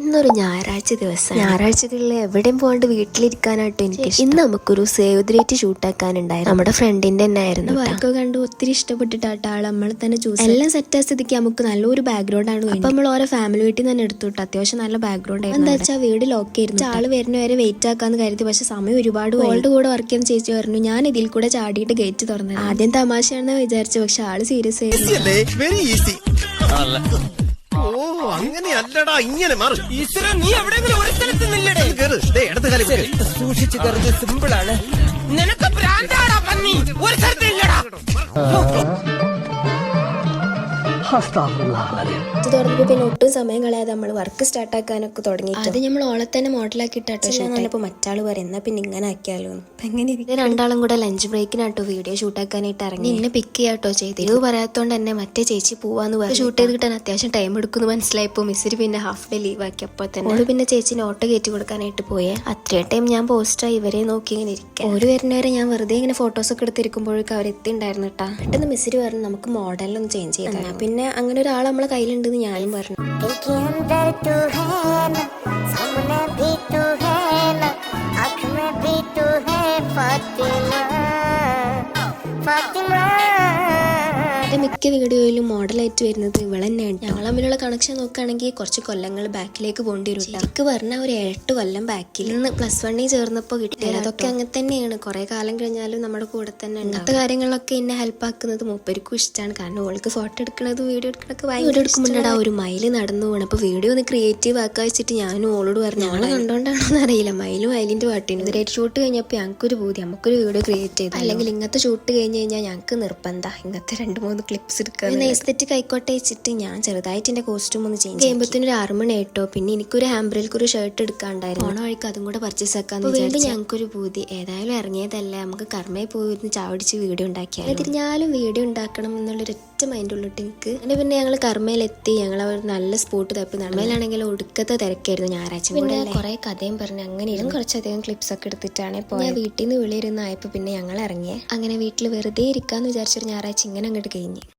ഇന്നൊരു ഞായറാഴ്ച ദിവസം. ഞായറാഴ്ചകളിൽ എവിടെയും പോകാണ്ട് വീട്ടിലിരിക്കാനായിട്ട് എനിക്ക് ഇന്ന് നമുക്കൊരു സേവ് ദ ഡേറ്റ് ഷൂട്ടാക്കാനുണ്ടായിരുന്നു. നമ്മുടെ ഫ്രണ്ടിന്റെ തന്നെ ആയിരുന്നു. വർക്കൊക്കെ കണ്ട് ഒത്തിരി ഇഷ്ടപ്പെട്ടിട്ടാട്ട് ആൾ നമ്മൾ തന്നെ ചൂസ് എല്ലാം സെറ്റ് ആ സ്ഥിതിക്ക് നമുക്ക് നല്ലൊരു ബാക്ക്ഗ്രൗണ്ട് ആണ്. അപ്പൊ നമ്മൾ ഓരോ ഫാമിലി വീട്ടിൽ തന്നെ എടുത്തുവിട്ടു. അത്യാവശ്യം നല്ല ബാക്ക്ഗ്രൗണ്ട് ആയിരുന്നു. എന്താ വെച്ചാൽ വീട് ലോക്ക് ആയിരുന്നു. ആള് വരുന്ന വരെ വെയിറ്റ് ആക്കാന്ന് കരുതി. പക്ഷെ സമയം ഒരുപാട് ഓൾഡ് കൂടെ വർക്ക് ചെയ്യുന്ന ചേച്ചി പറഞ്ഞു ഞാൻ ഇതിൽ കൂടെ ചാടിയിട്ട് ഗേറ്റ് തുറന്നത്. ആദ്യം തമാശയാണെന്ന് വിചാരിച്ചു, പക്ഷെ ആള് സീരിയസ് ആയിരുന്നു. ഓ അങ്ങനെയല്ലടാ, ഇങ്ങനെ മാറും. നീ എവിടെയെങ്കിലും ഒരു സ്ഥലത്ത് നില്ലടേ. സൂക്ഷിച്ചു കയറുന്നത് സിമ്പിളാണ്. നിനക്ക് ഭ്രാന്താടാ പന്നി, ഒരു സ്ഥലത്ത് ഇല്ലടാ. തുറന്നപ്പോ പിന്നെ ഒട്ടും സമയം കളയാതെ നമ്മൾ വർക്ക് സ്റ്റാർട്ട് ആക്കാനൊക്കെ തുടങ്ങി. അത് നമ്മൾ ഓളെ തന്നെ മോഡലാക്കിയിട്ടോ ഷൂട്ടപ്പോ മറ്റാള് പറയും എന്നാ പിന്നെ ഇങ്ങനെ ആക്കിയാലോ. എങ്ങനെ രണ്ടാളും കൂടെ ലഞ്ച് ബ്രേക്കിനാട്ടോ വീഡിയോ ഷൂട്ടാക്കാനായിട്ട് ഇറങ്ങി. എന്നെ പിക്ക് ചെയ്യാട്ടോ ചെയ്ത്. ഇത് പറയാത്തോണ്ട് തന്നെ മറ്റേ ചേച്ചി പോവാന്ന് പറഞ്ഞു. ഷൂട്ട് ചെയ്ത് കിട്ടാൻ അത്യാവശ്യം ടൈം എടുക്കുന്നു മനസ്സിലായപ്പോ മിസ്സിന് പിന്നെ ഹാഫ് ഡേ ലീവ് ആക്കിയപ്പോ തന്നെ ഓള് പിന്നെ ചേച്ചിനെ ഓട്ടോ കയറ്റി കൊടുക്കാനായിട്ട് പോയേ. അത്രയും ടൈം ഞാൻ പോസ്റ്റായി ഇവരെ നോക്കി ഇങ്ങനെ ഇരിക്കാം. ഒരു വരുന്നവരെ ഞാൻ വെറുതെ ഇങ്ങനെ ഫോട്ടോസ് ഒക്കെ എടുത്തിരിക്കുമ്പോഴേക്കും അവരെത്തിണ്ടായിരുന്നു കേട്ടാ. പെട്ടെന്ന് മിസ്സിന് പറഞ്ഞു നമുക്ക് മോഡലൊന്നും ചേഞ്ച് ചെയ്താൽ. പിന്നെ അങ്ങനെ ഒരാൾ നമ്മളെ കയ്യിലുണ്ടെന്ന് ഞാനും പറഞ്ഞു. മിക്ക വീഡിയോയിലും മോഡലായിട്ട് വരുന്നത് ഇവളെ തന്നെയാണ്. ഞങ്ങൾ തമ്മിലുള്ള കണക്ഷൻ നോക്കുകയാണെങ്കിൽ കുറച്ച് കൊല്ലങ്ങൾ ബാക്കിലേക്ക് പോകേണ്ടി വരും. ശരിക്ക് പറഞ്ഞാൽ ഒരു 8 കൊല്ലം ബാക്കിൽ നിന്ന് +1 ചേർന്നപ്പോൾ കിട്ടിയത്. അതൊക്കെ അങ്ങനെ തന്നെയാണ്. കുറെ കാലം കഴിഞ്ഞാലും നമ്മുടെ കൂടെ തന്നെ അങ്ങനത്തെ കാര്യങ്ങളിലൊക്കെ എന്നെ ഹെൽപ്പ് ആക്കുന്നത് മൂപ്പർക്കും ഇഷ്ടമാണ്. കാരണം ഓൾക്ക് ഫോട്ടോ എടുക്കുന്നത് വീഡിയോ എടുക്കണൊക്കെ വീഡിയോ എടുക്കുമ്പോഴാ ഒരു മൈല് നടന്നു പോകണം. അപ്പൊ വീഡിയോ ഒന്ന് ക്രിയേറ്റീവ് ആക്കാൻ വെച്ചിട്ട് ഞാനും ഓളോട് പറഞ്ഞു. ഞങ്ങളെ കണ്ടോണ്ടാണോന്ന് അറിയില്ല, മയിലിന്റെ പാട്ടിന് ഇതിനായിട്ട് ഷൂട്ട് കഴിഞ്ഞപ്പോൾ ഞങ്ങൾക്കൊരു ബോധ്യം നമുക്കൊരു വീഡിയോ ക്രിയേറ്റ് ചെയ്ത്. അല്ലെങ്കിൽ ഇങ്ങനത്തെ ഷൂട്ട് കഴിഞ്ഞ് കഴിഞ്ഞാൽ ഞങ്ങൾക്ക് നിർബന്ധം ഇങ്ങനത്തെ 2-3 ക്ലിപ്സ് എടുക്കുക. എസ്തെറ്റിക് ആയിക്കോട്ടെ വെച്ചിട്ട് ഞാൻ ചെറുതായിട്ട് എന്റെ കോസ്റ്റ്യൂം ഒന്ന് ചേഞ്ച് ചെയ്യുമ്പോഴത്തേനും ഒരു 6 മണി ആയിട്ടോ. പിന്നെ എനിക്കൊരു ഹാമ്പറിലേക്ക് ഒരു ഷർട്ട് എടുക്കാണ്ടായിരുന്നു. ഓണ വഴിക്ക് അതും കൂടെ പർച്ചേസ് ആക്കാന്ന് വിചാരിച്ചു. ഞങ്ങൾക്കൊരു ബൂതി ഏതായാലും ഇറങ്ങിയതല്ലേ, നമുക്ക് കർമ്മയിൽ പോയിരുന്ന് ചാവടിച്ച് വീഡിയോ ഉണ്ടാക്കിയാൽ തിരിഞ്ഞാലും വീഡിയോ ഉണ്ടാക്കണം എന്നുള്ളൊരൊറ്റ മൈൻഡ് ഉള്ളിട്ട് എനിക്ക്. അങ്ങനെ പിന്നെ ഞങ്ങൾ കർമ്മയിലെത്തി. ഞങ്ങൾ ഒരു നല്ല സ്പോട്ട് തപ്പി. നടമയിലാണെങ്കിൽ ഒടുക്കത്തെ തിരക്കായിരുന്നു ഞായറാഴ്ച. പിന്നെ കുറെ കഥയും പറഞ്ഞ് അങ്ങനെ ഇരുന്ന് കുറച്ചധികം ക്ലിപ്സ് ഒക്കെ എടുത്തിട്ടാണ് പോയത്. വീട്ടിൽ നിന്ന് വിളിയിരുന്നായപ്പോ പിന്നെ ഞങ്ങൾ ഇറങ്ങിയേ. അങ്ങനെ വീട്ടിൽ വെറുതെ ഇരിക്കാന്ന് വിചാരിച്ചൊരു ഞായറാഴ്ച ഇങ്ങനെ അങ്ങോട്ട് കഴിഞ്ഞ്.